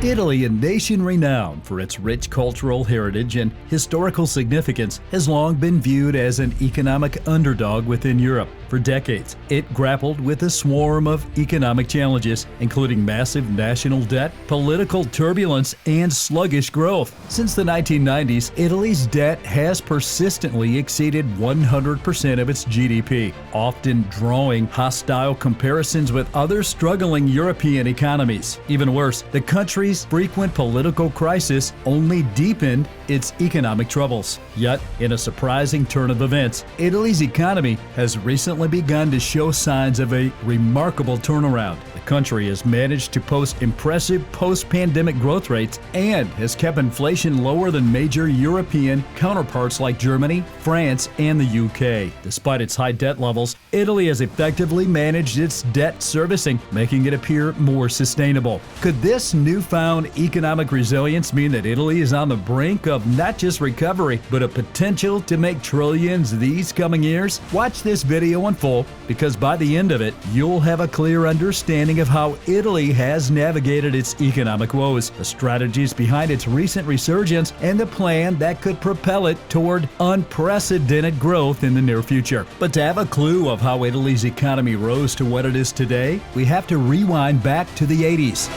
Italy, a nation renowned for its rich cultural heritage and historical significance, has long been viewed as an economic underdog within Europe. For decades, it grappled with a swarm of economic challenges, including massive national debt, political turbulence, and sluggish growth. Since the 1990s, Italy's debt has persistently exceeded 100% of its GDP, often drawing hostile comparisons with other struggling European economies. Even worse, the country's frequent political crisis only deepened its economic troubles. Yet, in a surprising turn of events, Italy's economy has recently begun to show signs of a remarkable turnaround. The country has managed to post impressive post-pandemic growth rates and has kept inflation lower than major European counterparts like Germany, France, and the UK. Despite its high debt levels, Italy has effectively managed its debt servicing, making it appear more sustainable. Could this newfound economic resilience mean that Italy is on the brink of not just recovery, but a potential to make trillions these coming years? Watch this video in full, because by the end of it, you'll have a clear understanding of how Italy has navigated its economic woes, the strategies behind its recent resurgence, and the plan that could propel it toward unprecedented growth in the near future. But to have a clue of how Italy's economy rose to what it is today, we have to rewind back to the 80s.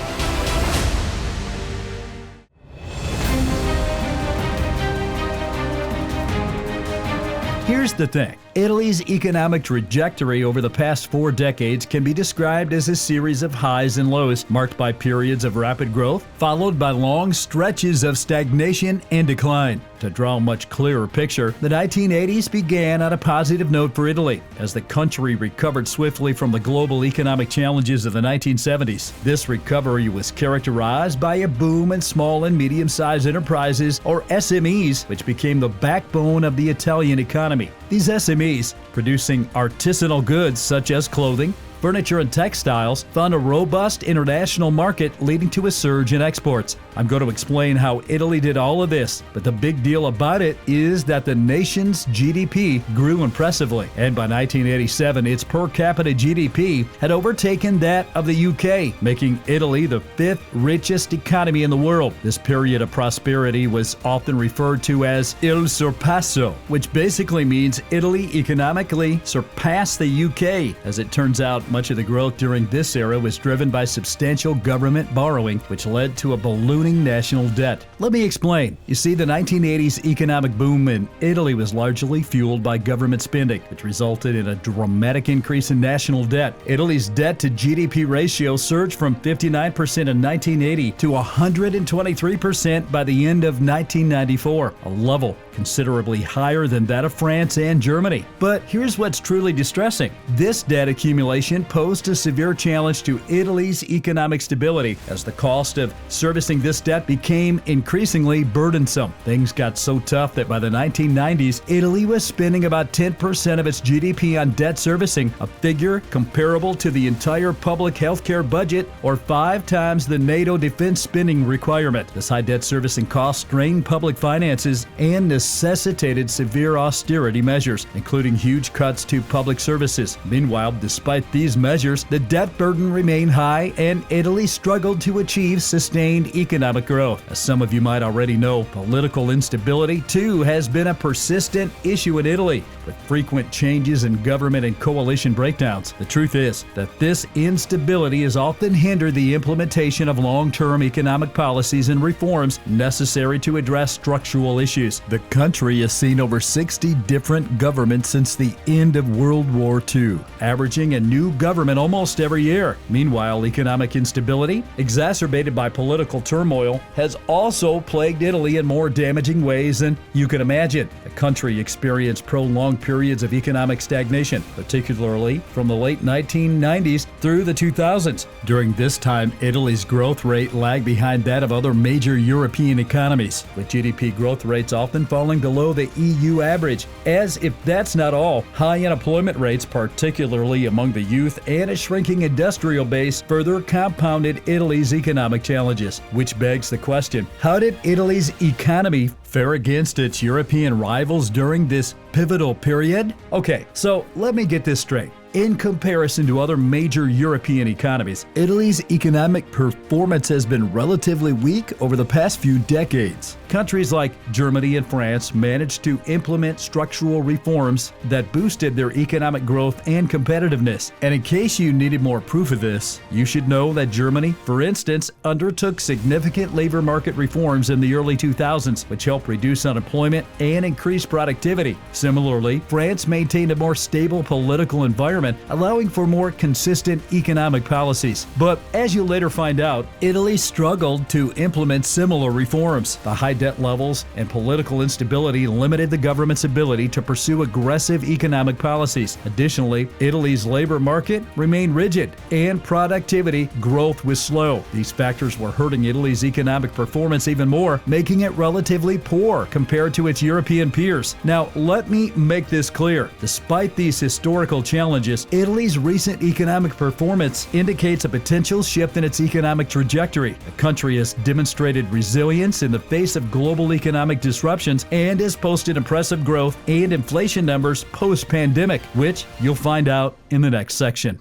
Here's the thing. Italy's economic trajectory over the past 4 decades can be described as a series of highs and lows, marked by periods of rapid growth, followed by long stretches of stagnation and decline. To draw a much clearer picture, the 1980s began on a positive note for Italy, as the country recovered swiftly from the global economic challenges of the 1970s. This recovery was characterized by a boom in small and medium-sized enterprises, or SMEs, which became the backbone of the Italian economy. These SMEs, producing artisanal goods such as clothing, furniture, and textiles, found a robust international market, leading to a surge in exports. I'm going to explain how Italy did all of this, but the big deal about it is that the nation's GDP grew impressively, and by 1987, its per capita GDP had overtaken that of the UK, making Italy the 5th richest economy in the world. This period of prosperity was often referred to as il sorpasso, which basically means Italy economically surpassed the UK. As it turns out, much of the growth during this era was driven by substantial government borrowing, which led to a ballooning national debt. Let me explain. You see, the 1980s economic boom in Italy was largely fueled by government spending, which resulted in a dramatic increase in national debt. Italy's debt-to-GDP ratio surged from 59% in 1980 to 123% by the end of 1994, a level considerably higher than that of France and Germany. But here's what's truly distressing. This debt accumulation posed a severe challenge to Italy's economic stability, as the cost of servicing this debt became increasingly burdensome. Things got so tough that by the 1990s, Italy was spending about 10% of its GDP on debt servicing, a figure comparable to the entire public healthcare budget or 5 times the NATO defense spending requirement. This high debt servicing cost strained public finances and necessitated severe austerity measures, including huge cuts to public services. Meanwhile, despite these measures, the debt burden remained high and Italy struggled to achieve sustained economic growth. As some of you might already know, political instability too has been a persistent issue in Italy, with frequent changes in government and coalition breakdowns. The truth is that this instability has often hindered the implementation of long-term economic policies and reforms necessary to address structural issues. The country has seen over 60 different governments since the end of World War II, averaging a new government almost every year. Meanwhile, economic instability, exacerbated by political turmoil, has also plagued Italy in more damaging ways than you can imagine. The country experienced prolonged periods of economic stagnation, particularly from the late 1990s through the 2000s. During this time, Italy's growth rate lagged behind that of other major European economies, with GDP growth rates often falling below the EU average. As if that's not all, high unemployment rates, particularly among the youth, and a shrinking industrial base further compounded Italy's economic challenges, which begs the question, how did Italy's economy fare against its European rivals during this pivotal period? Okay, so let me get this straight. In comparison to other major European economies, Italy's economic performance has been relatively weak over the past few decades. Countries like Germany and France managed to implement structural reforms that boosted their economic growth and competitiveness. And in case you needed more proof of this, you should know that Germany, for instance, undertook significant labor market reforms in the early 2000s, which helped reduce unemployment and increase productivity. Similarly, France maintained a more stable political environment, allowing for more consistent economic policies. But as you later find out, Italy struggled to implement similar reforms. The high debt levels and political instability limited the government's ability to pursue aggressive economic policies. Additionally, Italy's labor market remained rigid and productivity growth was slow. These factors were hurting Italy's economic performance even more, making it relatively poor compared to its European peers. Now, let me make this clear. Despite these historical challenges, Italy's recent economic performance indicates a potential shift in its economic trajectory. The country has demonstrated resilience in the face of global economic disruptions and has posted impressive growth and inflation numbers post-pandemic, which you'll find out in the next section.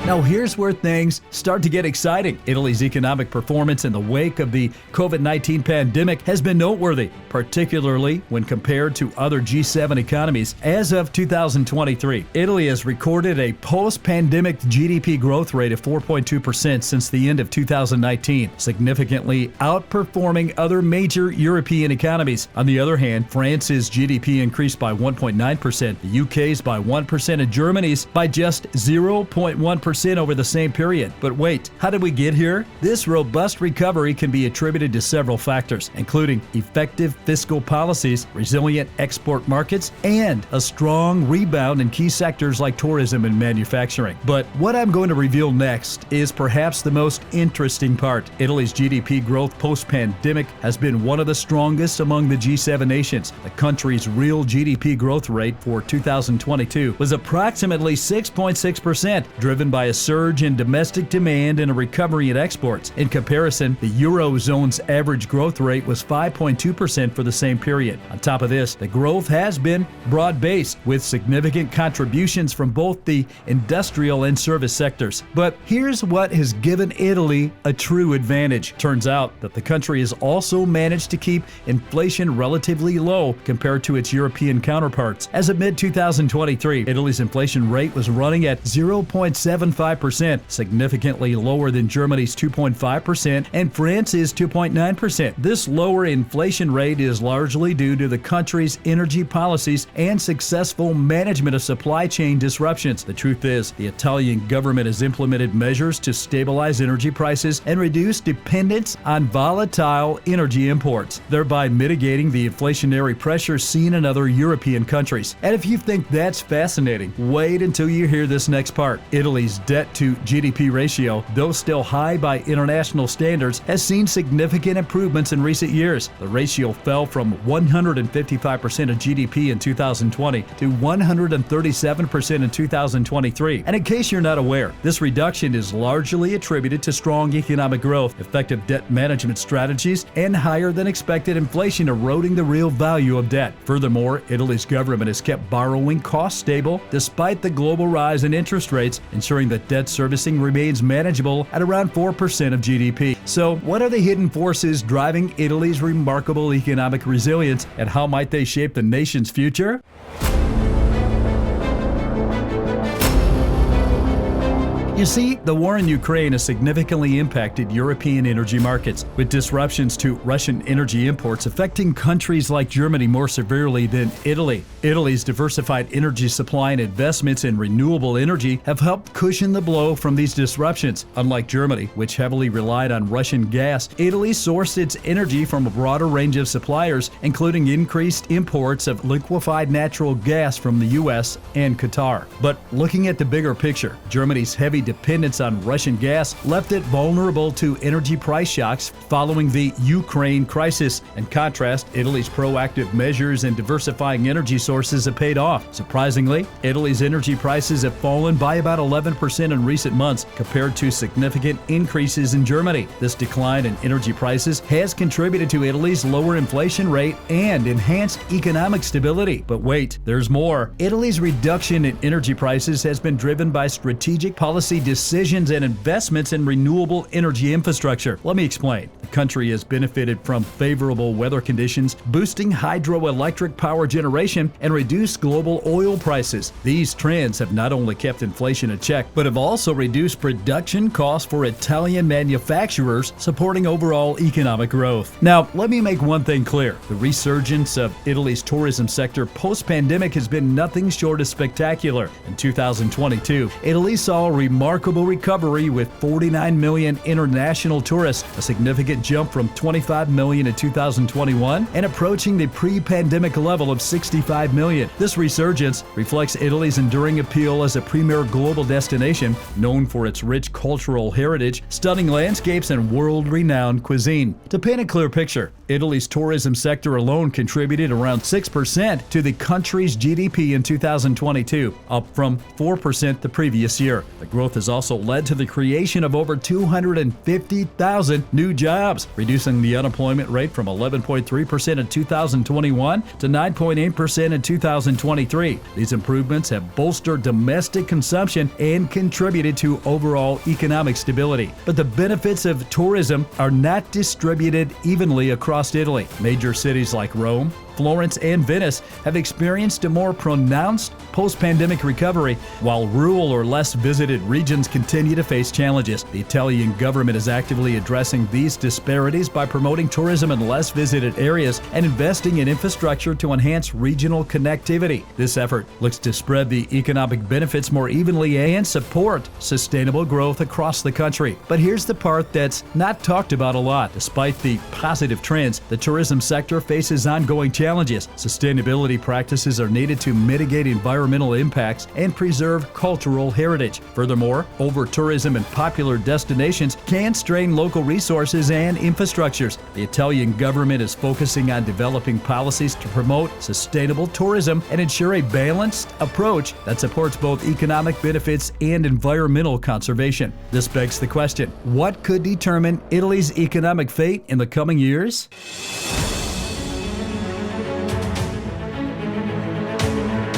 Now here's where things start to get exciting. Italy's economic performance in the wake of the COVID-19 pandemic has been noteworthy, particularly when compared to other G7 economies. As of 2023, Italy has recorded a post-pandemic GDP growth rate of 4.2% since the end of 2019, significantly outperforming other major European economies. On the other hand, France's GDP increased by 1.9%, the UK's by 1%, and Germany's by just 0.1% over the same period. But wait, how did we get here? This robust recovery can be attributed to several factors, including effective fiscal policies, resilient export markets, and a strong rebound in key sectors like tourism and manufacturing. But what I'm going to reveal next is perhaps the most interesting part. Italy's GDP growth post-pandemic has been one of the strongest among the G7 nations. The country's real GDP growth rate for 2022 was approximately 6.6%, driven by a surge in domestic demand and a recovery in exports. In comparison, the Eurozone's average growth rate was 5.2% for the same period. On top of this, the growth has been broad-based, with significant contributions from both the industrial and service sectors. But here's what has given Italy a true advantage. Turns out that the country has also managed to keep inflation relatively low compared to its European counterparts. As of mid-2023, Italy's inflation rate was running at 0.75%, significantly lower than Germany's 2.5% and France's 2.9%. This lower inflation rate is largely due to the country's energy policies and successful management of supply chain disruptions. The truth is, the Italian government has implemented measures to stabilize energy prices and reduce dependence on volatile energy imports, thereby mitigating the inflationary pressures seen in other European countries. And if you think that's fascinating, wait until you hear this next part. Italy's debt-to-GDP ratio, though still high by international standards, has seen significant improvements in recent years. The ratio fell from 155% of GDP in 2020 to 137% in 2023. And in case you're not aware, this reduction is largely attributed to strong economic growth, effective debt management strategies, and higher than expected inflation eroding the real value of debt. Furthermore, Italy's government has kept borrowing costs stable despite the global rise in interest rates, ensuring that debt servicing remains manageable at around 4% of GDP. So, what are the hidden forces driving Italy's remarkable economic resilience, and how might they shape the nation's future? You see, the war in Ukraine has significantly impacted European energy markets, with disruptions to Russian energy imports affecting countries like Germany more severely than Italy. Italy's diversified energy supply and investments in renewable energy have helped cushion the blow from these disruptions. Unlike Germany, which heavily relied on Russian gas, Italy sourced its energy from a broader range of suppliers, including increased imports of liquefied natural gas from the U.S. and Qatar. But looking at the bigger picture, Germany's heavy dependence on Russian gas left it vulnerable to energy price shocks following the Ukraine crisis. In contrast, Italy's proactive measures in diversifying energy sources have paid off. Surprisingly, Italy's energy prices have fallen by about 11% in recent months compared to significant increases in Germany. This decline in energy prices has contributed to Italy's lower inflation rate and enhanced economic stability. But wait, there's more. Italy's reduction in energy prices has been driven by strategic policy decisions and investments in renewable energy infrastructure. Let me explain. The country has benefited from favorable weather conditions, boosting hydroelectric power generation and reduced global oil prices. These trends have not only kept inflation in check, but have also reduced production costs for Italian manufacturers, supporting overall economic growth. Now, let me make one thing clear. The resurgence of Italy's tourism sector post-pandemic has been nothing short of spectacular. In 2022, Italy saw a remarkable recovery with 49 million international tourists, a significant jump from 25 million in 2021 and approaching the pre-pandemic level of 65 million. This resurgence reflects Italy's enduring appeal as a premier global destination known for its rich cultural heritage, stunning landscapes, and world-renowned cuisine. To paint a clear picture, Italy's tourism sector alone contributed around 6% to the country's GDP in 2022, up from 4% the previous year. The growth has also led to the creation of over 250,000 new jobs, reducing the unemployment rate from 11.3% in 2021 to 9.8% in 2023. These improvements have bolstered domestic consumption and contributed to overall economic stability. But the benefits of tourism are not distributed evenly across Italy. Major cities like Rome, Florence, and Venice have experienced a more pronounced post-pandemic recovery, while rural or less visited regions continue to face challenges. The Italian government is actively addressing these disparities by promoting tourism in less visited areas and investing in infrastructure to enhance regional connectivity. This effort looks to spread the economic benefits more evenly and support sustainable growth across the country. But here's the part that's not talked about a lot. Despite the positive trends, the tourism sector faces ongoing challenges. Sustainability practices are needed to mitigate environmental impacts and preserve cultural heritage. Furthermore, over-tourism in popular destinations can strain local resources and infrastructures. The Italian government is focusing on developing policies to promote sustainable tourism and ensure a balanced approach that supports both economic benefits and environmental conservation. This begs the question, what could determine Italy's economic fate in the coming years?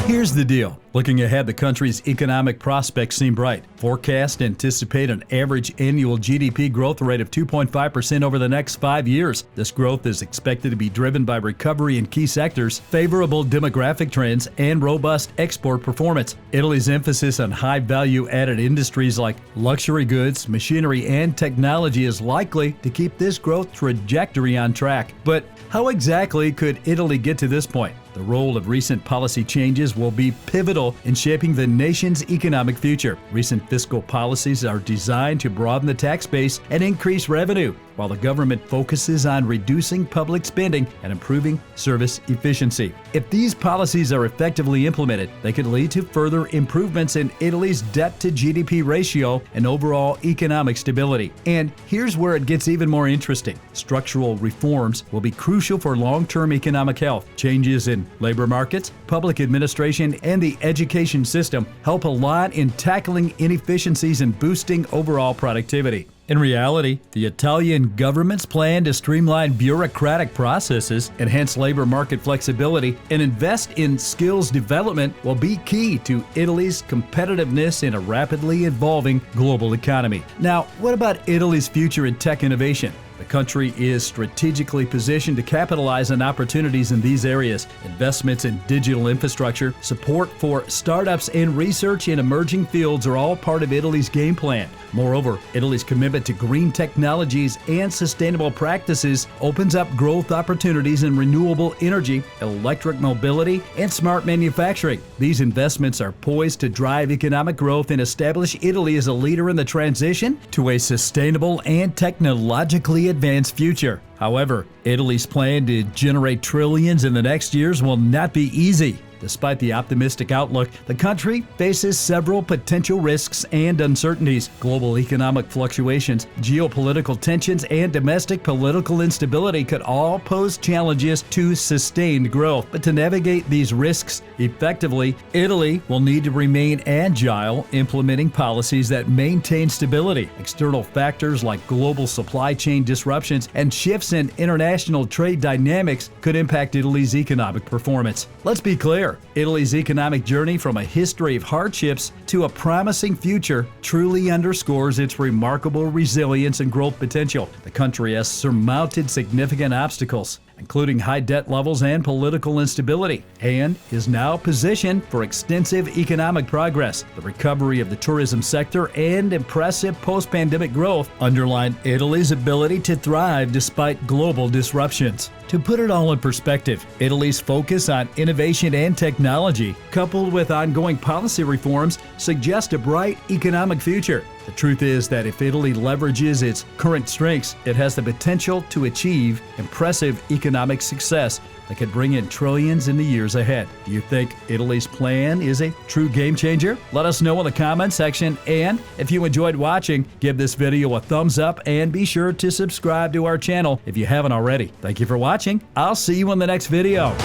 Here's the deal. Looking ahead, the country's economic prospects seem bright. Forecasts anticipate an average annual GDP growth rate of 2.5% over the next 5 years. This growth is expected to be driven by recovery in key sectors, favorable demographic trends, and robust export performance. Italy's emphasis on high-value-added industries like luxury goods, machinery, and technology is likely to keep this growth trajectory on track. But how exactly could Italy get to this point? The role of recent policy changes will be pivotal in shaping the nation's economic future. Recent fiscal policies are designed to broaden the tax base and increase revenue, while the government focuses on reducing public spending and improving service efficiency. If these policies are effectively implemented, they could lead to further improvements in Italy's debt-to-GDP ratio and overall economic stability. And here's where it gets even more interesting. Structural reforms will be crucial for long-term economic health. Changes in labor markets, public administration, and the education system help a lot in tackling inefficiencies and boosting overall productivity. In reality, the Italian government's plan to streamline bureaucratic processes, enhance labor market flexibility, and invest in skills development will be key to Italy's competitiveness in a rapidly evolving global economy. Now, what about Italy's future in tech innovation? The country is strategically positioned to capitalize on opportunities in these areas. Investments in digital infrastructure, support for startups, and research in emerging fields are all part of Italy's game plan. Moreover, Italy's commitment to green technologies and sustainable practices opens up growth opportunities in renewable energy, electric mobility, and smart manufacturing. These investments are poised to drive economic growth and establish Italy as a leader in the transition to a sustainable and technologically advanced future. However, Italy's plan to generate trillions in the next years will not be easy. Despite the optimistic outlook, the country faces several potential risks and uncertainties. Global economic fluctuations, geopolitical tensions, and domestic political instability could all pose challenges to sustained growth. But to navigate these risks effectively, Italy will need to remain agile, implementing policies that maintain stability. External factors like global supply chain disruptions and shifts in international trade dynamics could impact Italy's economic performance. Let's be clear, Italy's economic journey from a history of hardships to a promising future truly underscores its remarkable resilience and growth potential. The country has surmounted significant obstacles, including high debt levels and political instability, and is now positioned for extensive economic progress. The recovery of the tourism sector and impressive post-pandemic growth underline Italy's ability to thrive despite global disruptions. To put it all in perspective, Italy's focus on innovation and technology, coupled with ongoing policy reforms, suggest a bright economic future. The truth is that if Italy leverages its current strengths, it has the potential to achieve impressive economic success that could bring in trillions in the years ahead. Do you think Italy's plan is a true game changer? Let us know in the comment section, and if you enjoyed watching, give this video a thumbs up and be sure to subscribe to our channel if you haven't already. Thank you for watching. I'll see you in the next video.